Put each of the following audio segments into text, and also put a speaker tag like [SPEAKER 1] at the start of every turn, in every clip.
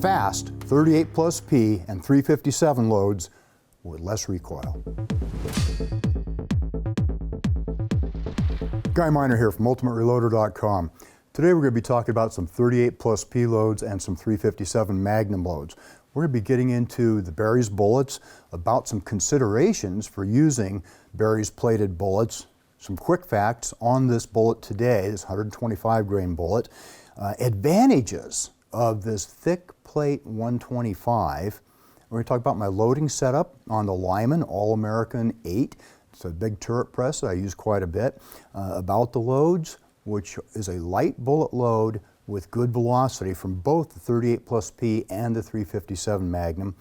[SPEAKER 1] Fast 38 plus P and 357 loads with less recoil. Guy Miner here from UltimateReloader.com. Today we're going to be talking about some 38 plus P loads and some 357 Magnum loads. We're going to be getting into the Berry's bullets, about some considerations for using Berry's plated bullets, some quick facts on this bullet today, this 125 grain bullet, advantages of this thick plate 125. We're going to talk about my loading setup on the Lyman All-American 8. It's a big turret press that I use quite a bit. About the loads, which is a light bullet load with good velocity from both the 38 plus P and the 357 Magnum.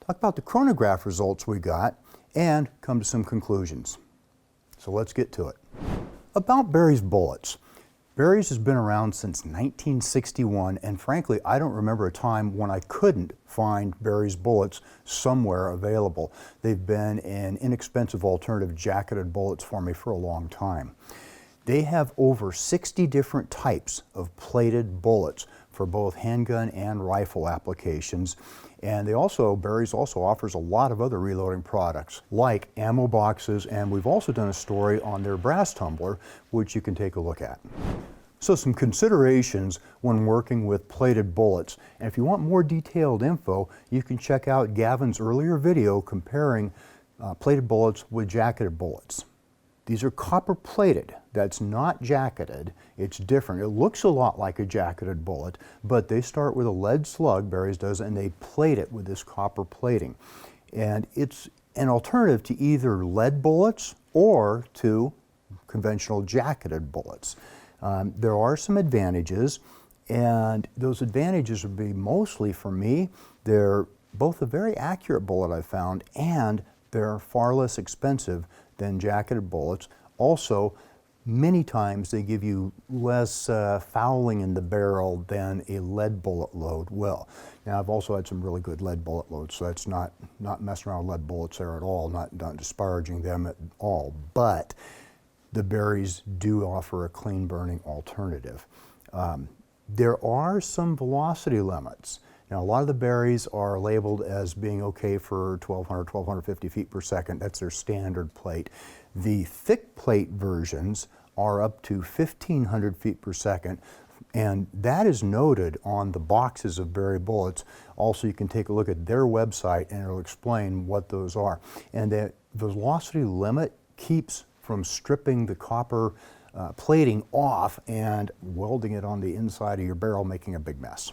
[SPEAKER 1] Talk about the chronograph results we got and come to some conclusions. So let's get to it. About Berry's bullets. Berry's has been around since 1961, and frankly, I don't remember a time when I couldn't find Berry's bullets somewhere available. They've been an inexpensive alternative jacketed bullets for me for a long time. They have over 60 different types of plated bullets for both handgun and rifle applications. And Berry's also offers a lot of other reloading products like ammo boxes, and we've also done a story on their brass tumbler, which you can take a look at. So some considerations when working with plated bullets. And if you want more detailed info, you can check out Gavin's earlier video comparing plated bullets with jacketed bullets. These are copper plated. That's not jacketed. It's different. It looks a lot like a jacketed bullet, but they start with a lead slug, Berry's does, and they plate it with this copper plating. And it's an alternative to either lead bullets or to conventional jacketed bullets. There are some advantages, and those advantages would be mostly for me, they're both a very accurate bullet I've found, and they're far less expensive than jacketed bullets. Also, many times they give you less fouling in the barrel than a lead bullet load will. Now, I've also had some really good lead bullet loads, so that's not messing around with lead bullets there at all, not disparaging them at all, but the Berry's do offer a clean burning alternative. There are some velocity limits. Now, a lot of the Berry's are labeled as being okay for 1,200, 1,250 feet per second. That's their standard plate. The thick plate versions are up to 1,500 feet per second, and that is noted on the boxes of Berry bullets. Also, you can take a look at their website and it'll explain what those are. And the velocity limit keeps from stripping the copper plating off and welding it on the inside of your barrel, making a big mess.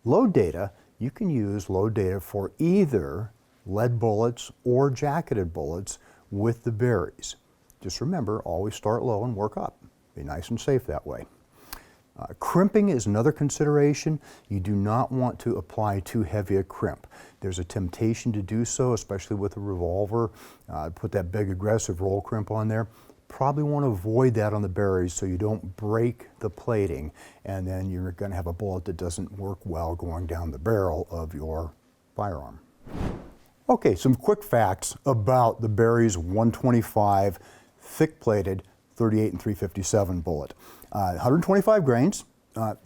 [SPEAKER 1] Load data, you can use load data for either lead bullets or jacketed bullets with the Berry's. Just remember, always start low and work up. Be nice and safe that way. Crimping is another consideration. You do not want to apply too heavy a crimp. There's a temptation to do so, especially with a revolver. Put that big aggressive roll crimp on there. Probably want to avoid that on the Berry's so you don't break the plating, and then you're going to have a bullet that doesn't work well going down the barrel of your firearm. Okay, some quick facts about the Berry's 125 thick-plated 38 and 357 bullet. 125 grains,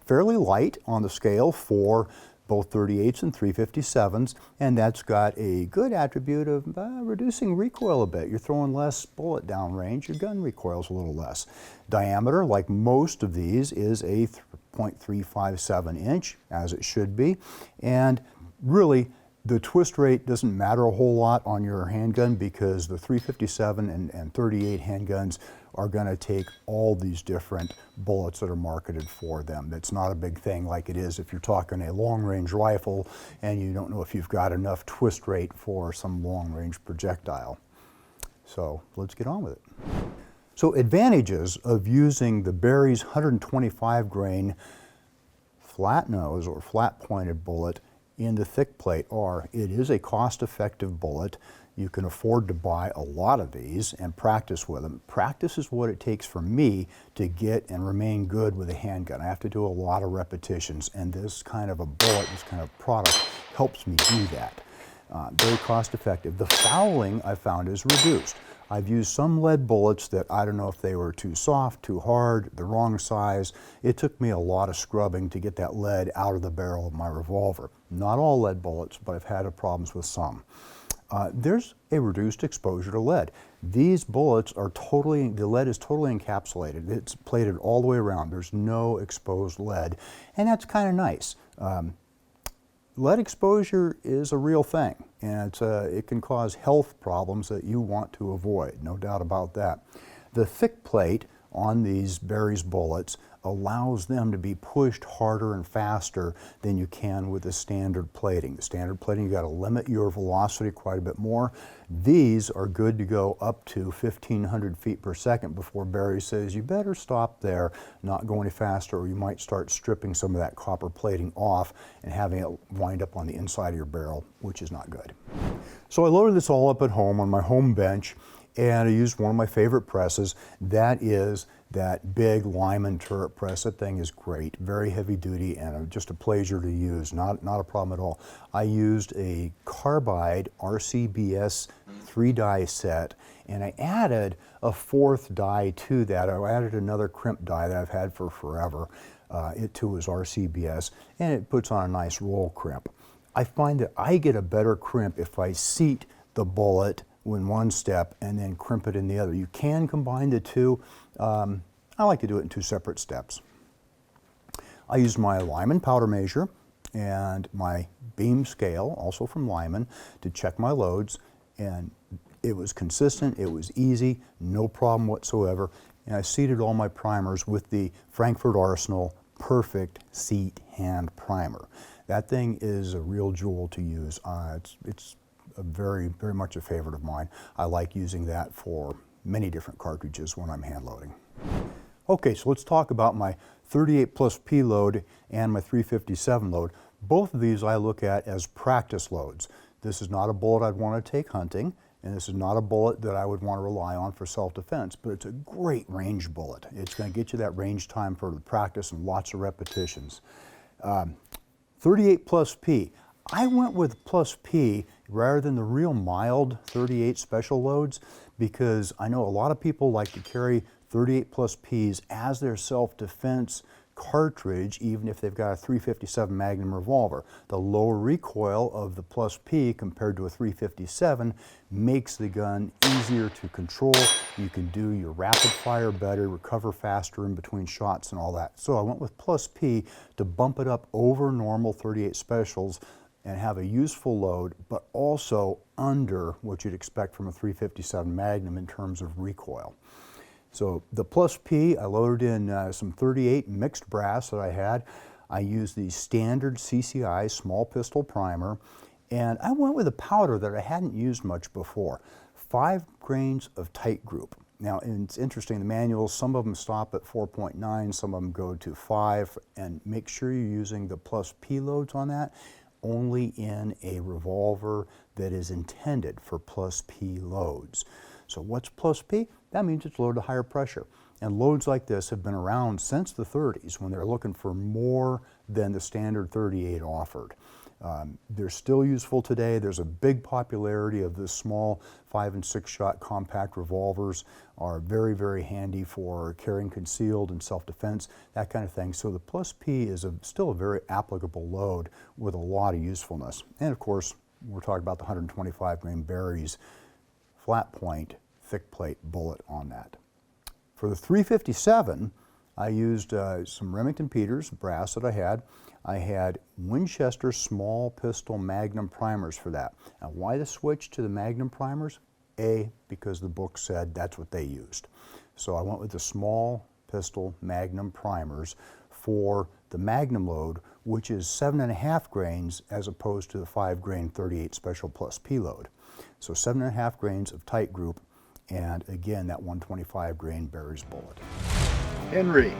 [SPEAKER 1] fairly light on the scale for both 38s and 357s, and that's got a good attribute of reducing recoil a bit. You're throwing less bullet downrange, your gun recoils a little less. Diameter, like most of these, is a 0.357 inch, as it should be, and really the twist rate doesn't matter a whole lot on your handgun because the 357 and 38 handguns are going to take all these different bullets that are marketed for them. That's not a big thing like it is if you're talking a long-range rifle and you don't know if you've got enough twist rate for some long-range projectile. So let's get on with it. So advantages of using the Berry's 125 grain flat nose or flat pointed bullet in the thick plate are, it is a cost-effective bullet. You can afford to buy a lot of these and practice with them. Practice is what it takes for me to get and remain good with a handgun. I have to do a lot of repetitions, and this kind of a bullet, this kind of product helps me do that. Very cost effective. The fouling I found is reduced. I've used some lead bullets that I don't know if they were too soft, too hard, the wrong size. It took me a lot of scrubbing to get that lead out of the barrel of my revolver. Not all lead bullets, but I've had problems with some. There's a reduced exposure to lead. These bullets are the lead is totally encapsulated. It's plated all the way around. There's no exposed lead, and that's kind of nice. Lead exposure is a real thing, and it can cause health problems that you want to avoid, no doubt about that. The thick plate on these Berry's bullets allows them to be pushed harder and faster than you can with the standard plating. The standard plating, you got to limit your velocity quite a bit more. These are good to go up to 1,500 feet per second before Berry says you better stop there, not go any faster, or you might start stripping some of that copper plating off and having it wind up on the inside of your barrel, which is not good. So I loaded this all up at home on my home bench, and I used one of my favorite presses. That is that big Lyman turret press. That thing is great, very heavy duty, and just a pleasure to use, not a problem at all. I used a carbide RCBS 3-die set, and I added a 4th die to that. I added another crimp die that I've had for forever. It too is RCBS, and it puts on a nice roll crimp. I find that I get a better crimp if I seat the bullet in one step and then crimp it in the other. You can combine the two. I like to do it in 2 separate steps. I used my Lyman powder measure and my beam scale, also from Lyman, to check my loads, and it was consistent, it was easy, no problem whatsoever, and I seated all my primers with the Frankfurt Arsenal Perfect Seat Hand Primer. That thing is a real jewel to use. It's very much a favorite of mine. I like using that for many different cartridges when I'm hand loading. Okay, so let's talk about my 38 plus P load and my 357 load. Both of these I look at as practice loads. This is not a bullet I'd want to take hunting, and this is not a bullet that I would want to rely on for self-defense, but it's a great range bullet. It's going to get you that range time for the practice and lots of repetitions. 38 plus P. I went with plus P rather than the real mild 38 special loads because I know a lot of people like to carry 38 plus Ps as their self-defense cartridge, even if they've got a 357 Magnum revolver. The lower recoil of the plus P compared to a 357 makes the gun easier to control. You can do your rapid fire better, recover faster in between shots and all that. So I went with plus P to bump it up over normal 38 specials and have a useful load, but also under what you'd expect from a 357 Magnum in terms of recoil. So the plus P, I loaded in some 38 mixed brass that I had. I used the standard CCI small pistol primer, and I went with a powder that I hadn't used much before. 5 grains of tight group. Now, and it's interesting, the manuals, some of them stop at 4.9, some of them go to 5, and make sure you're using the plus P loads on that only in a revolver that is intended for plus P loads. So what's plus P? That means it's loaded to higher pressure. And loads like this have been around since the 30s when they're looking for more than the standard 38 offered. They're still useful today. There's a big popularity of the small 5 and 6 shot compact revolvers are very handy for carrying concealed and self-defense, that kind of thing. So the plus P is still a very applicable load with a lot of usefulness. And of course, we're talking about the 125 grain Berry's flat point thick plate bullet on that. For the 357, I used some Remington Peters brass that I had. I had Winchester small pistol Magnum primers for that. Now, why the switch to the Magnum primers? A, because the book said that's what they used. So I went with the small pistol Magnum primers for the Magnum load, which is 7.5 grains as opposed to the 5 grain 38 special plus P load. So 7.5 grains of tight group, and again, that 125 grain Berry's bullet. Henry.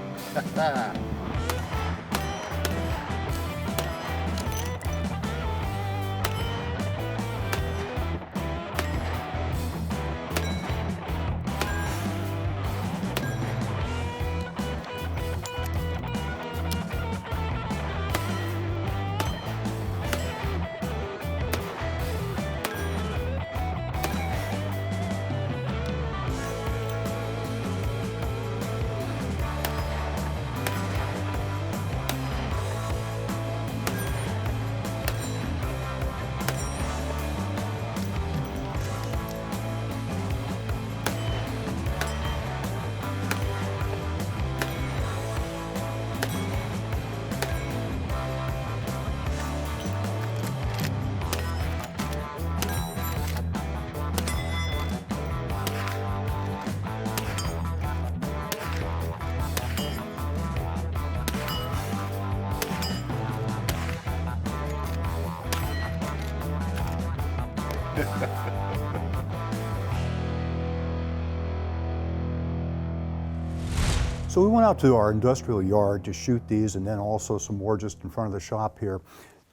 [SPEAKER 1] So we went out to our industrial yard to shoot these, and then also some more just in front of the shop here.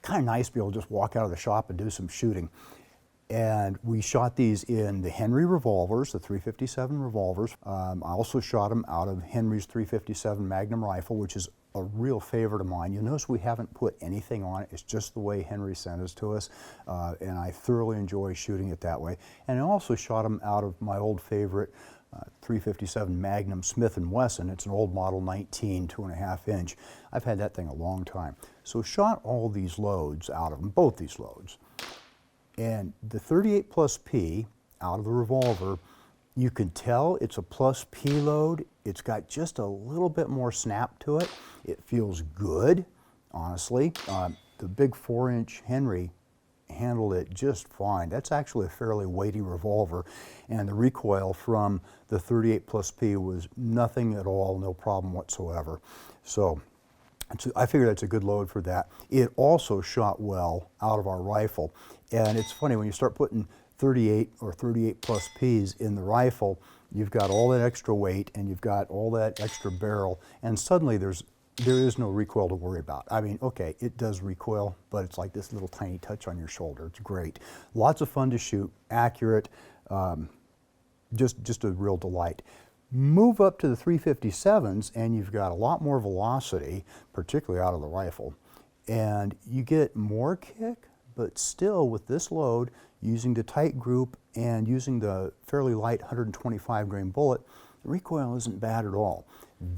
[SPEAKER 1] Kind of nice to be able to just walk out of the shop and do some shooting. And we shot these in the Henry revolvers, the 357 revolvers. I also shot them out of Henry's 357 Magnum rifle, which is a real favorite of mine. You'll notice we haven't put anything on it. It's just the way Henry sent it to us, and I thoroughly enjoy shooting it that way. And I also shot them out of my old favorite 357 Magnum Smith & Wesson. It's an old model 19, 2.5 inch. I've had that thing a long time. So shot all these loads out of them, both these loads. And the 38 plus P out of the revolver, you can tell it's a plus P load. It's got just a little bit more snap to it. It feels good, honestly. The big 4-inch Henry handled it just fine. That's actually a fairly weighty revolver, and the recoil from the 38 plus P was nothing at all, no problem whatsoever. So I figure that's a good load for that. It also shot well out of our rifle, and it's funny when you start putting 38 or 38 plus Ps in the rifle, you've got all that extra weight and you've got all that extra barrel, and suddenly there is no recoil to worry about. I mean, okay, it does recoil, but it's like this little tiny touch on your shoulder. It's great. Lots of fun to shoot, accurate, just a real delight. Move up to the 357s and you've got a lot more velocity, particularly out of the rifle. And you get more kick, but still with this load, using the tight group and using the fairly light 125 grain bullet, the recoil isn't bad at all.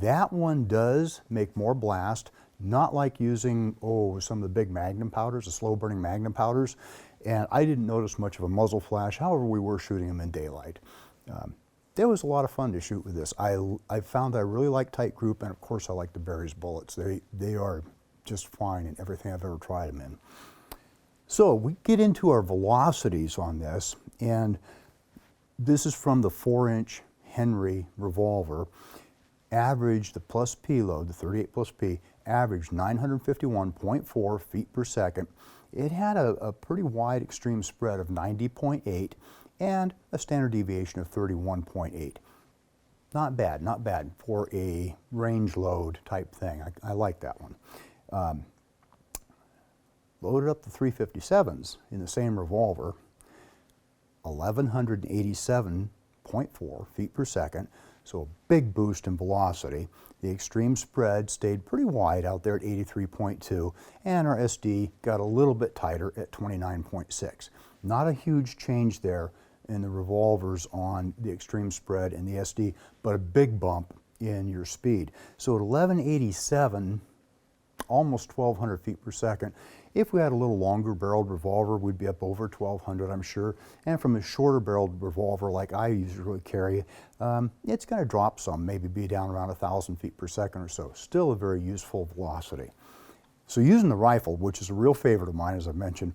[SPEAKER 1] That one does make more blast, not like using, some of the big Magnum powders, the slow burning Magnum powders. And I didn't notice much of a muzzle flash, however we were shooting them in daylight. There was a lot of fun to shoot with this. I found I really like tight group, and of course I like the Barry's bullets. They are just fine in everything I've ever tried them in. So we get into our velocities on this, and this is from the 4-inch Henry revolver. Average, the plus P load, the 38 plus P, averaged 951.4 feet per second. It had a pretty wide extreme spread of 90.8 and a standard deviation of 31.8. Not bad, not bad for a range load type thing. I like that one. Loaded up the 357s in the same revolver, 1187.4 feet per second, so a big boost in velocity. The extreme spread stayed pretty wide out there at 83.2, and our SD got a little bit tighter at 29.6. Not a huge change there in the revolvers on the extreme spread and the SD, but a big bump in your speed. So at 1187, almost 1200 feet per second. If we had a little longer barreled revolver, we'd be up over 1200, I'm sure. And from a shorter barreled revolver like I usually carry, it's going to drop some, maybe be down around 1000 feet per second or so. Still a very useful velocity. So using the rifle, which is a real favorite of mine, as I mentioned,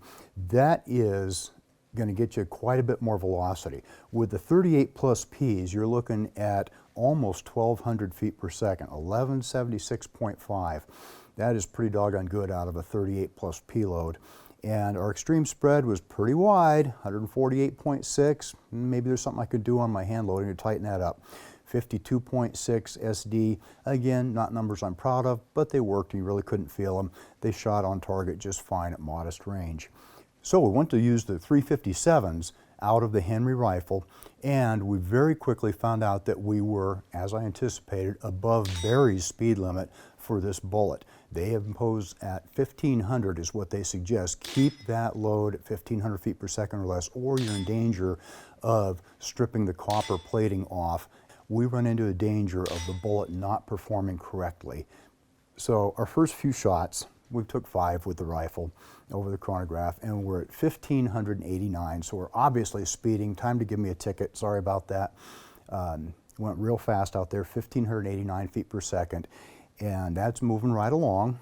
[SPEAKER 1] that is going to get you quite a bit more velocity. With the 38 plus Ps, you're looking at almost 1200 feet per second, 1176.5. That is pretty doggone good out of a 38 plus P load. And our extreme spread was pretty wide, 148.6. Maybe there's something I could do on my hand loading to tighten that up. 52.6 SD. Again, not numbers I'm proud of, but they worked and you really couldn't feel them. They shot on target just fine at modest range. So we went to use the 357s out of the Henry rifle, and we very quickly found out that we were, as I anticipated, above Barry's speed limit for this bullet. They have imposed at 1500 is what they suggest. Keep that load at 1500 feet per second or less, or you're in danger of stripping the copper plating off. We run into a danger of the bullet not performing correctly. So our first few shots, we took 5 with the rifle over the chronograph, and we're at 1589, so we're obviously speeding. Time to give me a ticket, sorry about that. Went real fast out there, 1589 feet per second, and that's moving right along.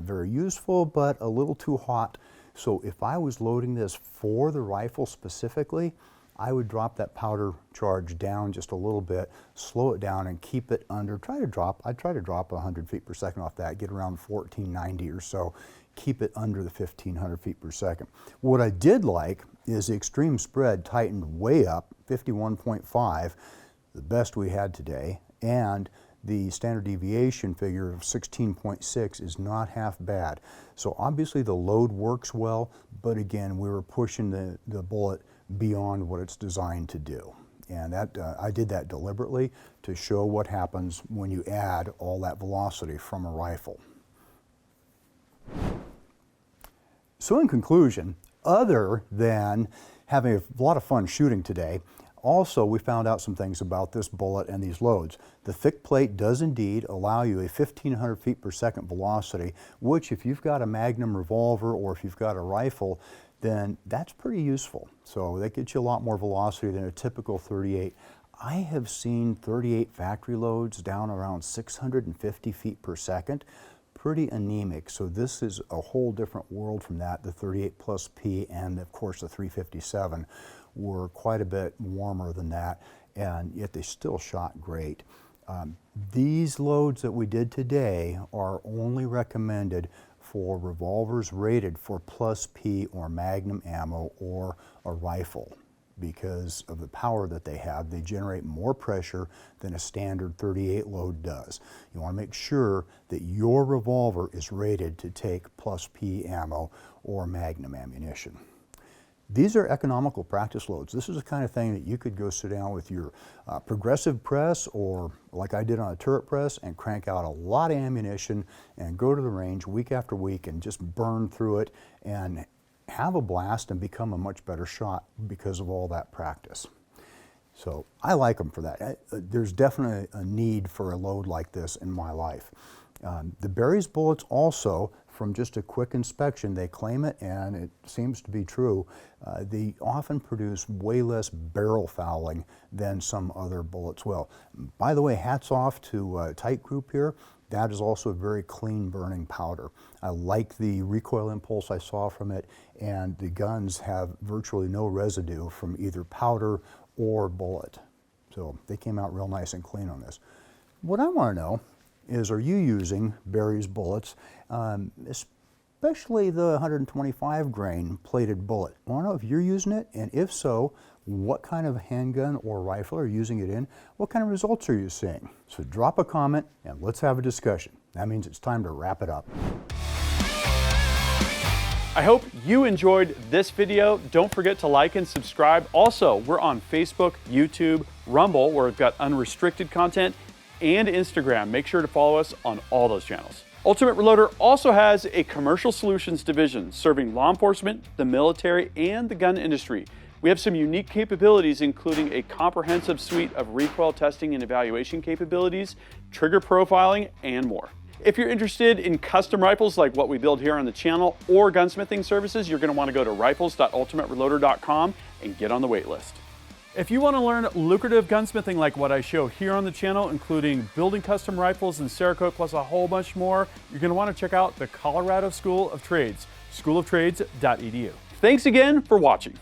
[SPEAKER 1] Very useful, but a little too hot. So if I was loading this for the rifle specifically, I would drop that powder charge down just a little bit, slow it down and keep it under, I'd try to drop 100 feet per second off that, get around 1490 or so. keep it under the 1,500 feet per second. What I did like is the extreme spread tightened way up, 51.5, the best we had today, and the standard deviation figure of 16.6 is not half bad. So obviously the load works well, but again, we were pushing the bullet beyond what it's designed to do. And that I did that deliberately to show what happens when you add all that velocity from a rifle. So in conclusion, other than having a lot of fun shooting today, also we found out some things about this bullet and these loads. The thick plate does indeed allow you a 1,500 feet per second velocity, which if you've got a magnum revolver or if you've got a rifle, then that's pretty useful. So that gets you a lot more velocity than a typical 38. I have seen 38 factory loads down around 650 feet per second. Pretty anemic, so this is a whole different world from that. The 38 plus P and of course the 357 were quite a bit warmer than that, and yet they still shot great. These loads that we did today are only recommended for revolvers rated for plus P or magnum ammo or a rifle. Because of the power that they have, they generate more pressure than a standard 38 load does. You want to make sure that your revolver is rated to take plus P ammo or magnum ammunition. These are economical practice loads. This is the kind of thing that you could go sit down with your progressive press, or like I did on a turret press, and crank out a lot of ammunition and go to the range week after week and just burn through it and have a blast and become a much better shot because of all that practice. So I like them for that. There's definitely a need for a load like this in my life. The Berry's bullets also, from just a quick inspection, they claim it, and it seems to be true, they often produce way less barrel fouling than some other bullets will. By the way, hats off to Tight Group here. That is also a very clean burning powder. I like the recoil impulse I saw from it, and the guns have virtually no residue from either powder or bullet. So they came out real nice and clean on this. What I want to know is, are you using Berry's bullets, especially the 125 grain plated bullet? I want to know if you're using it, and if so, what kind of handgun or rifle are you using it in? What kind of results are you seeing? So drop a comment and let's have a discussion. That means it's time to wrap it up.
[SPEAKER 2] I hope you enjoyed this video. Don't forget to like and subscribe. Also, we're on Facebook, YouTube, Rumble, where we've got unrestricted content, and Instagram. Make sure to follow us on all those channels. Ultimate Reloader also has a commercial solutions division serving law enforcement, the military, and the gun industry. We have some unique capabilities, including a comprehensive suite of recoil testing and evaluation capabilities, trigger profiling, and more. If you're interested in custom rifles like what we build here on the channel, or gunsmithing services, you're going to want to go to rifles.ultimatereloader.com and get on the wait list. If you want to learn lucrative gunsmithing like what I show here on the channel, including building custom rifles and Cerakote plus a whole bunch more, you're going to want to check out the Colorado School of Trades, schooloftrades.edu. Thanks again for watching.